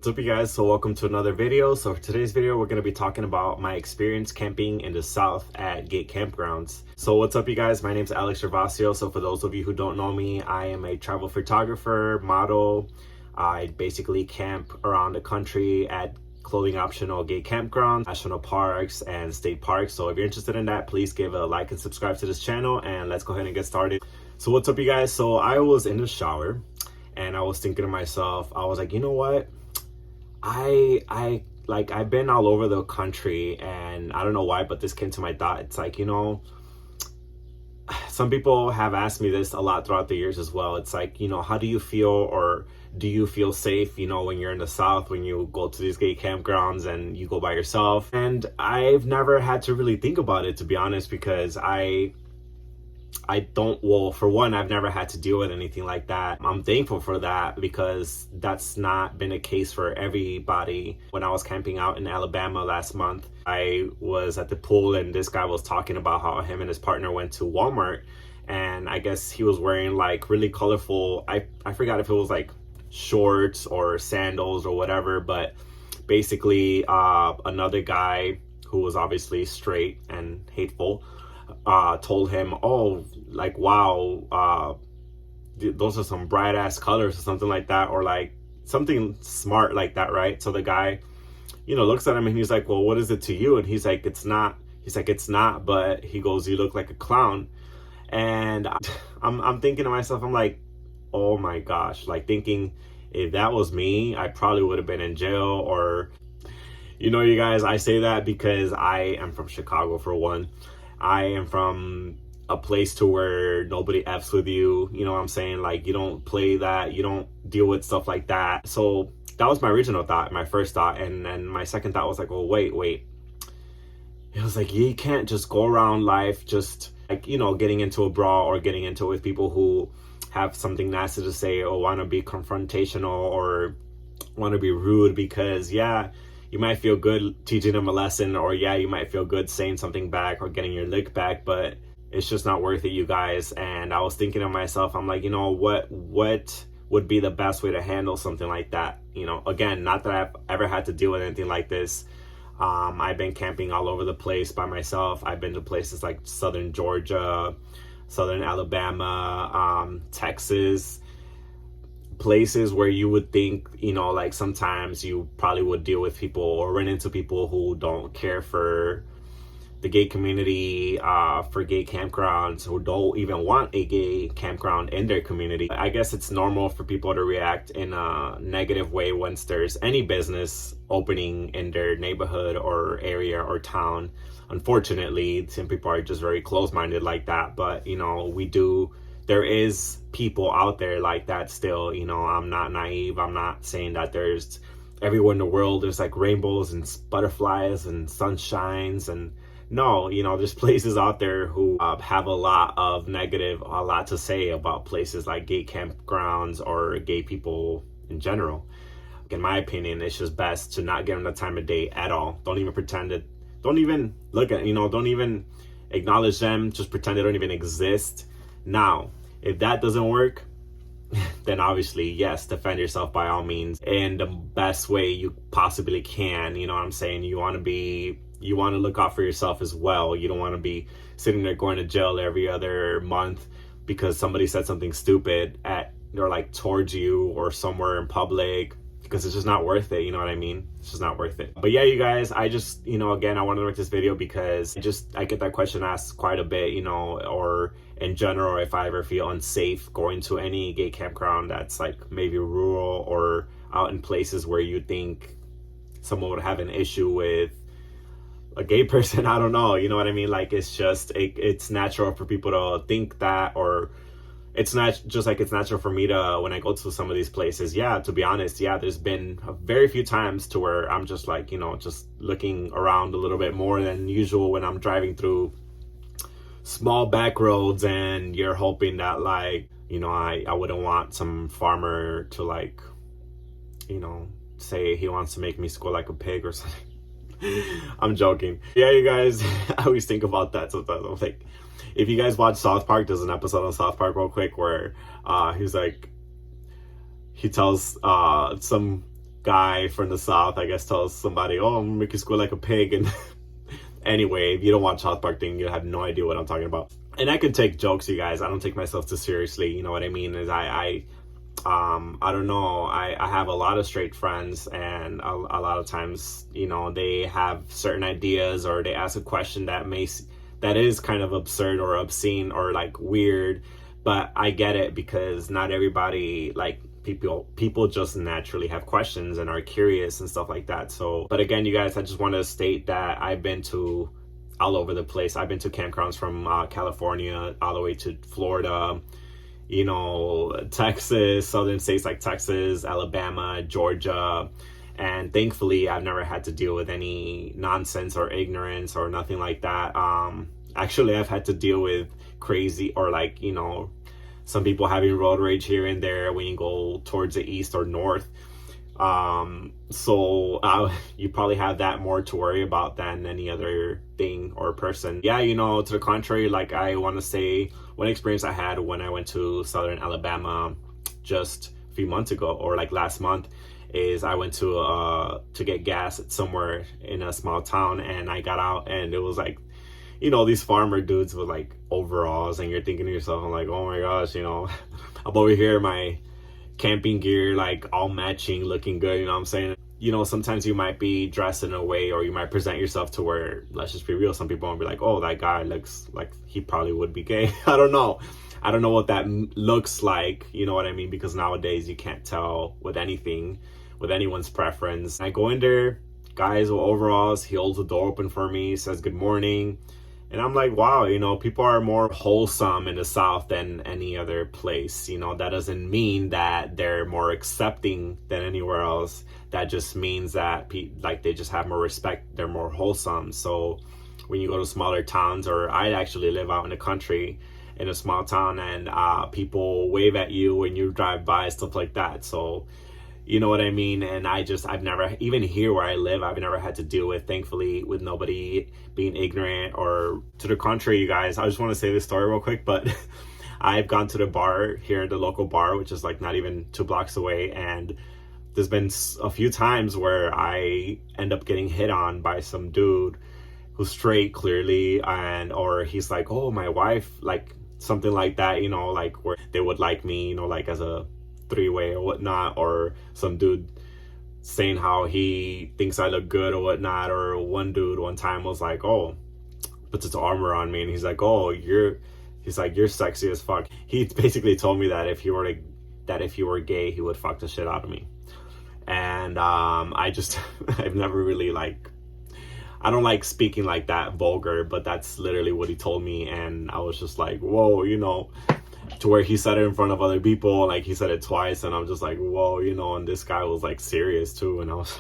What's up, you guys? So welcome to another video. So for today's video, we're going to be talking about my experience camping in the South at Gay Camprounds. So what's up, you guys? My name's Alex Gervasio. So for those of you who don't know me, I am a travel photographer, model. I basically camp around the country at clothing optional gay campgrounds, national parks, and state parks. So if you're interested in that, please give a like and subscribe to this channel, and let's go ahead and get started. So what's up, you guys? So I was in the shower and I was thinking to myself, I was like, you know what? I've been all over the country, and I don't know why, but this came to my thought. It's like, some people have asked me this a lot throughout the years as well. It's like, how do you feel, or do you feel safe, when you're in the South, when you go to these gay campgrounds and you go by yourself? And I've never had to really think about it, to be honest, because for one, I've never had to deal with anything like that. I'm thankful for that, because that's not been a case for everybody. When I was camping out in Alabama last month, I was at the pool and this guy was talking about how him and his partner went to Walmart, and I guess he was wearing like really colorful, I forgot if it was like shorts or sandals or whatever, but basically another guy who was obviously straight and hateful told him, oh, like, wow, those are some bright ass colors or something like that, or like something smart like that, right? So the guy, looks at him and he's like, well, what is it to you? And he's like, it's not. But he goes, you look like a clown. And I'm thinking to myself, I'm like, oh my gosh, like thinking, if that was me, I probably would have been in jail. Or, you guys, I say that because I am from Chicago, for one. I am from a place to where nobody F's with you. You know what I'm saying? Like, you don't play that. You don't deal with stuff like that. So that was my original thought, my first thought. And then my second thought was like, well, wait. It was like, you can't just go around life just like, getting into a brawl or getting into it with people who have something nasty to say or want to be confrontational or want to be rude, because you might feel good teaching them a lesson, or you might feel good saying something back or getting your lick back, but it's just not worth it, you guys. And I was thinking to myself, I'm like, what would be the best way to handle something like that? Again, not that I've ever had to deal with anything like this. I've been camping all over the place by myself. I've been to places like southern Georgia, southern Alabama, Texas, places where you would think, like sometimes you probably would deal with people or run into people who don't care for the gay community, for gay campgrounds, who don't even want a gay campground in their community. I guess it's normal for people to react in a negative way once there's any business opening in their neighborhood or area or town. Unfortunately, some people are just very close-minded like that, but there is people out there like that still. I'm not naive. I'm not saying that there's everywhere in the world there's like rainbows and butterflies and sunshines, and no, there's places out there who have a lot to say about places like gay campgrounds or gay people in general. In my opinion, it's just best to not give them the time of day at all. Don't even pretend it. Don't even look at, don't even acknowledge them. Just pretend they don't even exist. Now, if that doesn't work, then obviously, yes, defend yourself by all means in the best way you possibly can. You know what I'm saying? You want to look out for yourself as well. You don't want to be sitting there going to jail every other month because somebody said something stupid towards you or somewhere in public, because it's just not worth it. You know what I mean? It's just not worth it. But yeah, you guys, I just, again, I wanted to make this video because I get that question asked quite a bit, or in general, if I ever feel unsafe going to any gay campground that's like maybe rural or out in places where you think someone would have an issue with a gay person. I don't know. You know what I mean? Like, it's just, it's natural for people to think that, or it's not just like it's natural for me to, when I go to some of these places, to be honest, there's been very few times to where I'm just like, just looking around a little bit more than usual when I'm driving through small back roads, and you're hoping that I wouldn't want some farmer to say he wants to make me squeal like a pig or something. I'm joking. Yeah, you guys, I always think about that sometimes. I'm like, if you guys watch South Park, there's an episode on South Park real quick where he tells some guy from the South, I guess, tells somebody, oh, I'm gonna make you squeal like a pig. And anyway, if you don't watch South Park thing, you have no idea what I'm talking about. And I can take jokes, you guys. I don't take myself too seriously. You know what I mean? Is I don't know. I have a lot of straight friends, and a lot of times, you know, they have certain ideas, or they ask a question that is kind of absurd or obscene or like weird, but I get it, because not everybody, like, people just naturally have questions and are curious and stuff like that. So, but again, you guys, I just want to state that I've been to all over the place. I've been to campgrounds from California all the way to Florida, you know, Texas, southern states like Texas, Alabama, Georgia. And thankfully, I've never had to deal with any nonsense or ignorance or nothing like that. Actually, I've had to deal with crazy, or like, you know, some people having road rage here and there when you go towards the east or north. So you probably have that more to worry about than any other thing or person. Yeah, you know, to the contrary, like, I want to say one experience I had when I went to southern Alabama just a few months ago, or like last month, is I went to get gas somewhere in a small town, and I got out, and it was like, you know, these farmer dudes with like overalls, and you're thinking to yourself, I'm like, oh my gosh, you know, I'm over here, my camping gear, like all matching, looking good, you know what I'm saying? You know, sometimes you might be dressed in a way, or you might present yourself to where, let's just be real, some people won't be like, oh, that guy looks like he probably would be gay. I don't know what that looks like, you know what I mean? Because nowadays you can't tell with anything, with anyone's preference. I go in there, guys with overalls, he holds the door open for me, says good morning. And I'm like, wow, you know, people are more wholesome in the South than any other place. You know, that doesn't mean that they're more accepting than anywhere else. That just means that, like, they just have more respect. They're more wholesome. So when you go to smaller towns, or I actually live out in the country in a small town, and people wave at you when you drive by, stuff like that. So, you know what I mean? And I've never, even here where I live, I've never had to deal with, thankfully, with nobody being ignorant, or to the contrary, you guys. I just want to say this story real quick, but I've gone to the bar here, the local bar, which is like not even 2 blocks away, and there's been a few times where I end up getting hit on by some dude who's straight, clearly, and or he's like, oh, my wife, like something like that, you know, like where they would like me, you know, like as a 3-way or whatnot, or some dude saying how he thinks I look good or whatnot. Or one dude one time was like, oh, puts his armor on me, and he's like, oh, you're sexy as fuck. He basically told me that if he were gay, he would fuck the shit out of me. And I've never really, like, I don't like speaking like that vulgar, but that's literally what he told me. And I was just like, whoa, you know, to where he said it in front of other people, like he said it twice, and I'm just like, whoa, you know. And this guy was like serious too, and I was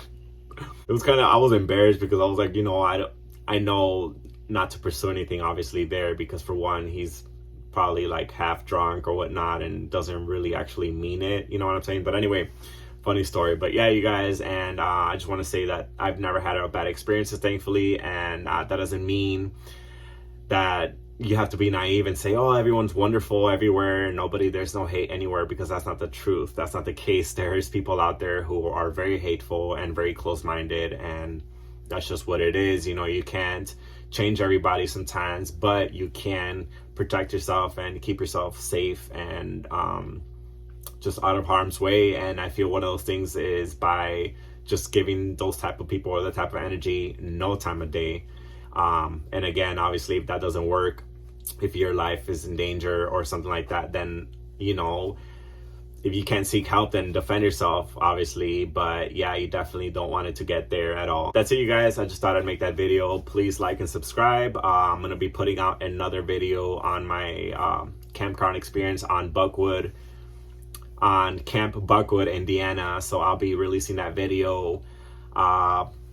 I was embarrassed, because I was like, you know, I know not to pursue anything obviously there, because for one, he's probably like half drunk or whatnot and doesn't really actually mean it, you know what I'm saying? But anyway, funny story. But yeah, you guys, and I just want to say that I've never had a bad experiences, thankfully, and that doesn't mean that you have to be naive and say, oh, everyone's wonderful everywhere, there's no hate anywhere, because that's not the truth. That's not the case. There's people out there who are very hateful and very close-minded, and that's just what it is. You know, you can't change everybody sometimes, but you can protect yourself and keep yourself safe and just out of harm's way. And I feel one of those things is by just giving those type of people, or the type of energy, no time of day. And again, obviously, if that doesn't work, if your life is in danger or something like that, then, you know, if you can't seek help, then defend yourself, obviously. But yeah, you definitely don't want it to get there at all. That's it, you guys. I just thought I'd make that video. Please like and subscribe. I'm gonna be putting out another video on my campground experience on Camp Buckwood, Indiana. So I'll be releasing that video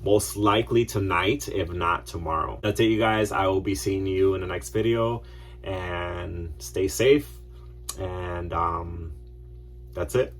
most likely tonight, if not tomorrow. That's it, you guys. I will be seeing you in the next video, and stay safe, and that's it.